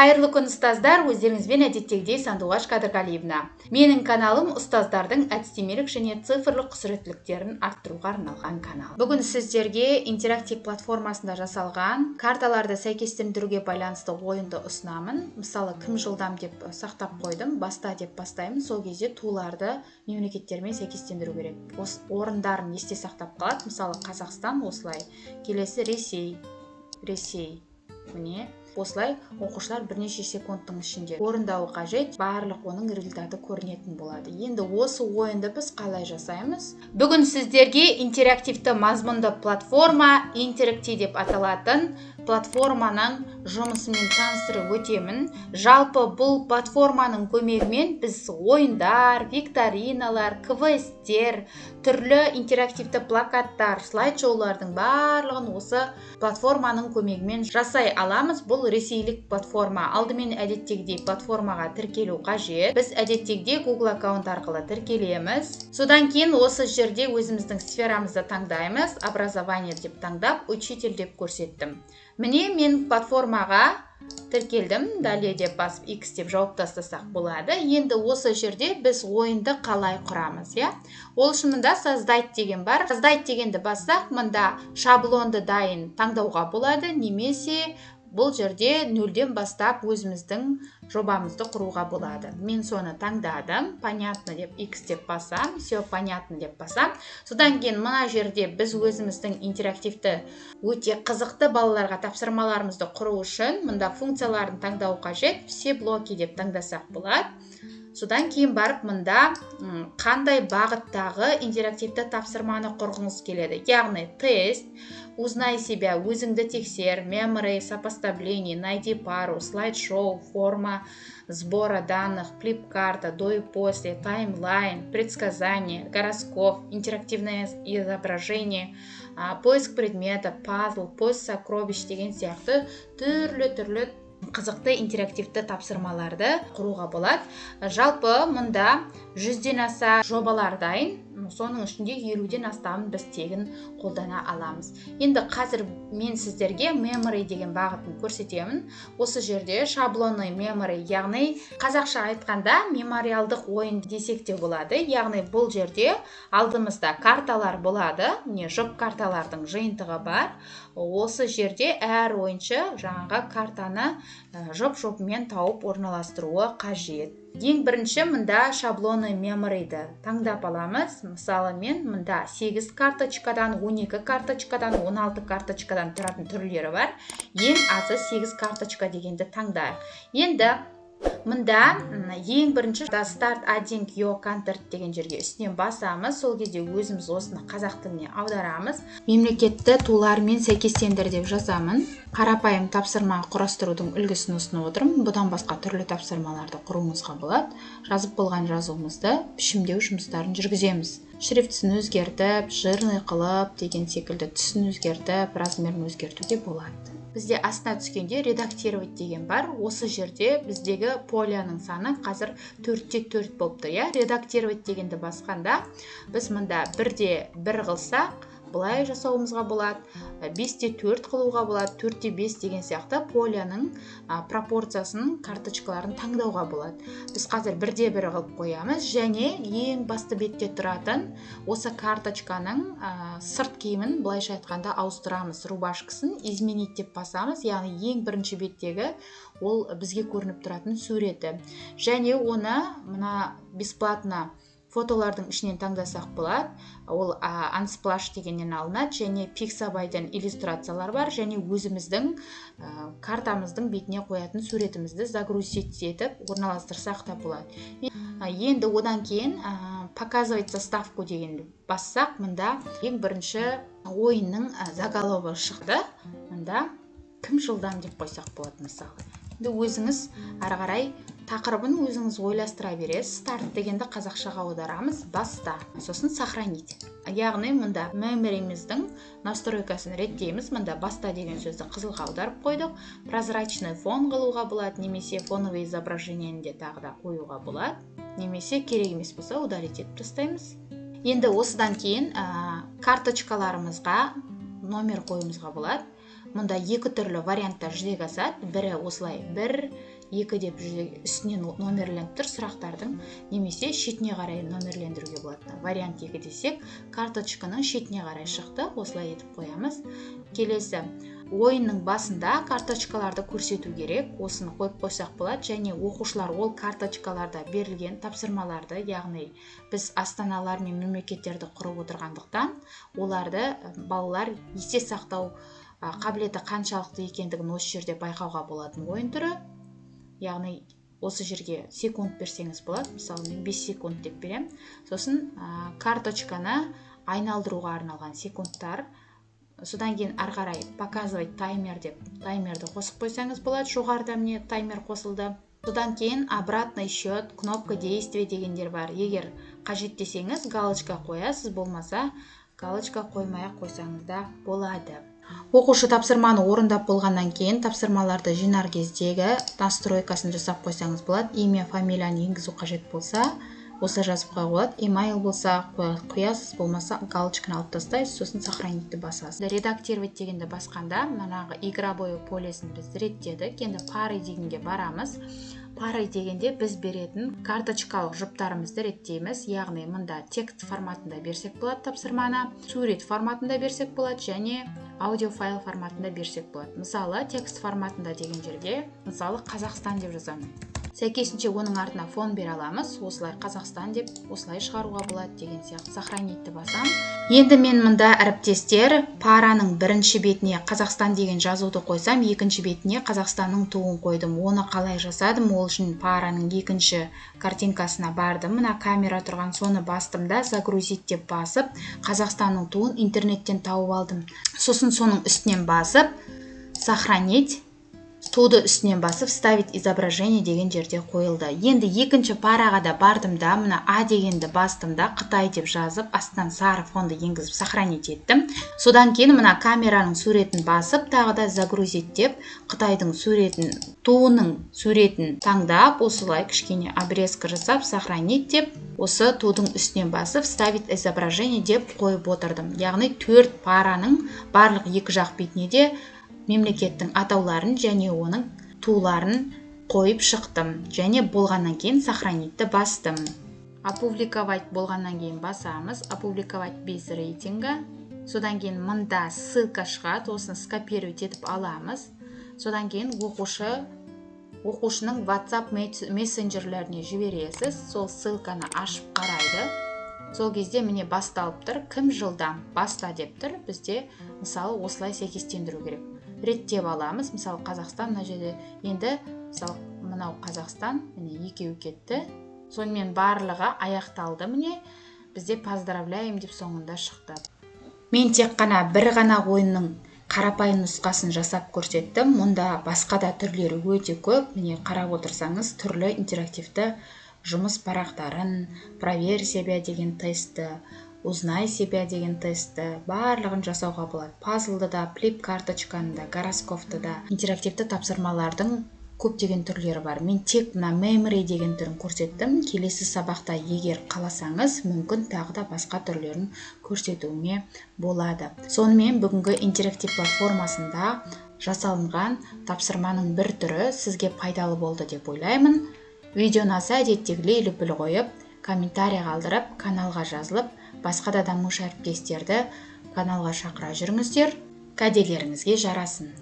Қайырлы күн ұстаздар, өздеріңізбен әдеттегідей Сандуғаш Қадырғалиевна. Менің каналым ұстаздардың әдістемелік және цифрлық құзыреттіліктерін арттыруға арналған канал. Бүгін сіздерге интерактив платформасында жасалған карталарды сәйкестендіруге байланысты ойынды ұсынамын. Мысалы, кім жылдам деп сақтап қойдым, баста деп бастаймын. Сол кезде туларды мемлекеттермен сәйкестендіру керек. Осы орындарын есте сақтап қалады. Мысалы, Қазақстан осылай, келесі Ресей. Міне осылай оқушылар бірнеше секундтың ішінде орындауы қажет, барлық оның результаты көрінетін болады. Енді осы ойынды біз қалай жасаймыз? Бүгін сіздерге интерактивті мазмұнды платформа, интерактив деп аталатын платформаның жұмысымен таныстырып өтемін. Жалпы бұл платформаның көмегімен біз ойындар, викториналар, квесттер, түрлі интерактивті плакаттар, слайд-шоулардың барлығын осы платформаның көмегімен жасай аламыз. Бұл ресейлік платформа. Алдымен әдеттегідей платформаға тіркелу қажет. Біз әдеттегідей Google аккаунт арқылы тіркелеміз. Содан кейін осы жерде өзіміздің сферамызды таңдаймыз. Образование деп таңдап, учитель деп көрсеттім. Міне мен платформаға тіркелдім. Далее деп басып X деп жауып тастасақ болады. Енді осы жерде біз ойынды қалай құрамыз, Ол үшін мында создать деген бар. Создать дегенді бассақ, мында шаблонды дайын таңдауға болады, немесе бұл жерде нөлден бастап өзіміздің жобамызды құруға болады. Мен соны таңдадым. Понятно деп X деп басам, все понятно деп басам. Содан кейін мына жерде біз өзіміздің интерактивті өте қызықты балаларға тапсырмаларымызды құру үшін мында функцияларын таңдау қажет. Все блоки деп таңдасақ болады. Содан кейін барып мында қандай бағыттағы интерактивті тапсырманы құрғыңыз келеді. Яғни тест, узнай себя, өзіңді тексер, memory, сопоставление, найди пару, слайд-шоу, форма сбора данных, флип-карта, до и после, таймлайн, предсказание, гороскоп, интерактивное изображение, поиск предмета, пазл, поиск сокровищ деген сияқты түрлі қызықты интерактивті тапсырмаларды құруға болады. Жалпы мұнда 100-ден аса жобалар дайын. Соның ішінде 50-ден астамын біз тегін қолдана аламыз. Енді қазір мен сіздерге memory деген бағытын көрсетемін. Осы жерде шаблонный memory, яғни қазақша айтқанда мемориалдық ойын десек те болады. Яғни бұл жерде алдымызда карталар болады. Жұп карталардың жиынтығы бар. Осы жерде әр ойыншы жаңағы картаны жұп-жұпымен тауып орналастыруы қажет. Ең бірінші мында шаблоны memory'ді таңдап аламыз. Мысалы мен мында 8 карточкадан, 12 карточкадан, 16 карточкадан тұратын түрлері бар. Ең азы 8 карточка дегенді таңдайық. Енді мында ең бірінші Start adding your content деген жерге үстінен басамыз. Сол кезде өзіміз осыны қазақ тіліне аударамыз. Мемлекетті тулармен сәйкестендір деп жазамын. Қарапайым тапсырма құрастырудың үлгісін ұсынып отырмын. Бұдан басқа түрлі тапсырмаларды құруыңызға болады. Жазып болған жазуымызды пішімдеу жұмыстарын жүргіземіз. Шрифтісін өзгертіп, жирный қылып деген секілді түсін өзгертіп, размерін өзгертуге болады. Бізде астына түскенде редактировать деген бар. Осы жерде біздегі поляның саны қазір 4-4 болып тұр. Редактировать дегенді басқанда біз мында 1-1 қылсақ, бұлай жасауымызға болады, 5-4 қылуға болады, 4-5 деген сияқты поляның пропорциясының карточкаларын таңдауға болады. Біз қазір 1-1 қылып қоямыз, және ең басты бетте тұратын осы карточканың сырт киімін былайша айтқанда ауыстырамыз. Рубашкасын изменить деп басамыз, яғни ең бірінші беттегі ол бізге көрініп тұратын суреті. Және оны мына бесплатно фотолардың ішінен таңдасақ болады. Ол Unsplash дегеннен алынады, және Pixabay-ден иллюстрациялар бар, және өзіміздің картамыздың бетіне қоятын суретімізді загрузить етіп орналастырсақ та болады. Енді одан кейін показывать заставку дегенді бассақ, мында ең бірінші ойынның заголовогы шықты. Мында кім жылдам деп қойсақ болады мысалы. Енді өзіңіз ары қарай тақырыбын өзіңіз ойластыра бересіз. Старт дегенді қазақшаға аударамыз, баста. Сосын сохранить. Яғни мұнда memory'міздің настройкасын реттейміз. Мұнда баста деген сөзді қызылға аударып қойдық. Прозрачный фон қылуға болады, немесе фоновый изображениені де тағы да қоюға болады. Немесе керек емес болса удалить етіп тастаймыз. Енді осыдан кейін карточкаларымызға номер қоюымызға болады. Мұнда екі түрлі варианттар жүзеге асады. Бірі осылай 1, 2 деп үстінен номерленіп тұр сұрақтардың, немесе шетіне қарай номерлендіруге болады. Вариант 2 десек, карточканың шетіне қарай шықты, осылай етіп қоямыз. Келесі, ойынның басында карточкаларды көрсету керек, осыны қойып қойсақ болады, және оқушылар ол карточкаларда берілген тапсырмаларды, яғни біз астаналар мен мемлекеттерді құрып отырғандықтан, оларды балалар есте сақтау қабілеті қаншалықты екендігін осы жерде байқауға болатын ойын түрі. Яғни осы жерге секунд берсеңіз болады, мысалы мен 5 секунд деп берем. Сосын карточканы айналдыруға арналған секундтар. Содан кейін ары қарай показывать таймер деп таймерді қосып қойсаңыз болады. Жоғарыда міне таймер қосылды. Содан кейін обратный счет, кнопка действия дегендер бар. Егер қажет десеңіз галочка қоясыз, болмаса галочка қоймай қойсаңыз да болады. Оқушы тапсырманы орындап болғаннан кейін тапсырмаларды жинар кездегі настройкасын жасап қойсаңыз болады. Имя, фамилияны енгізу қажет болса, осы жазып қоюға болады. Email болса қоясыз, болмаса галочканы алып тастайсыз, сосын сохранитті басасыз. Редактировать дегенді басқанда, манағы игровой полесін біз реттедік. Енді пары дегенге барамыз. Пары дегенде біз беретін карточкалық жұптарымызды реттейміз. Яғни мұнда текст форматында берсек болады тапсырманы, сурет форматында берсек болады, және аудиофайл форматында берсек болады. Мысалы, текст форматында деген жерге, мысалы, Қазақстан деп жазамын. Сәйкесінше оның артына фон бере аламыз. Осылай Қазақстан деп, осылай шығаруға болады деген сияқты. Сохранитті басам. Енді мен мұнда әріптестер параның бірінші бетіне Қазақстан деген жазуды қойсам, екінші бетіне Қазақстанның туын қойдым. Оны қалай жасадым? Ол үшін параның екінші картинкасына бардым. Мына камера тұрған соны бастым да, загрузить деп басып, Қазақстанның туын интернеттен тауып алдым. Сосын соның үстінен басып, сохранить, туды үстінен басып, вставить изображение деген жерде қойылды. Енді екінші параға да бардым да, мына А дегенді бастым да, Қытай деп жазып, астынан сары фонды енгізіп сохранить еттім. Содан кейін мына камераның суретін басып, тағы да загрузить деп, Қытайдың суретін, туының суретін таңдап, осылай кішкене обрезка жасап, сохранить деп, осы тудың үстінен басып, вставить изображение деп қойып отырдым. Яғни 4 параның барлық екі жақ бетіне де мемлекеттің атауларын және оның туларын қойып шықтым. Және болғаннан кейін сохранитті бастым. Опубликовать болғаннан кейін басамыз. Опубликовать без рейтинга. Содан кейін мында ссылка шығады, осыны скопировать етіп аламыз. Содан кейін оқушының WhatsApp мессенджерлеріне жібересіз. Сол ссылканы ашып қарайды. Сол кезде міне басталып тұр, кім жылдам баста деп тұр. Бізде мысалы осылай сәйкестендіру керек. Реттеп аламыз. Мысалы Қазақстан мына жерде, енді мысалы мынау Қазақстан, міне екеуі кетті. Сонымен барлығы аяқталды. Міне бізде поздравляем деп соңында шықты. Мен тек қана бір ғана ойынның қарапайым нұсқасын жасап көрсеттім. Мұнда басқа да түрлері өте көп. Міне қарап отырсаңыз, түрлі интерактивті жұмыс парақтарын, проверь себя деген тестті, узнай себя деген тестті, барлығын жасауға болады. Пазлды да, флип карточканы да, гороскопты да, интерактивті тапсырмалардың көптеген түрлері бар. Мен тек мына memory деген түрін көрсеттім. Келесі сабақта егер қаласаңыз, мүмкін тағы да басқа түрлерін көрсетуіңе болады. Сонымен бүгінгі интерактив платформасында жасалынған тапсырманың бір түрі сізге пайдалы болды деп ойлаймын. Видео ұнаса әдеттегілей лүпіл қойып, комментарий қалдырып, каналға жазылып, басқа да дамушы әріптестерді каналға шақыра жүріңіздер. Кәделеріңізге жарасын.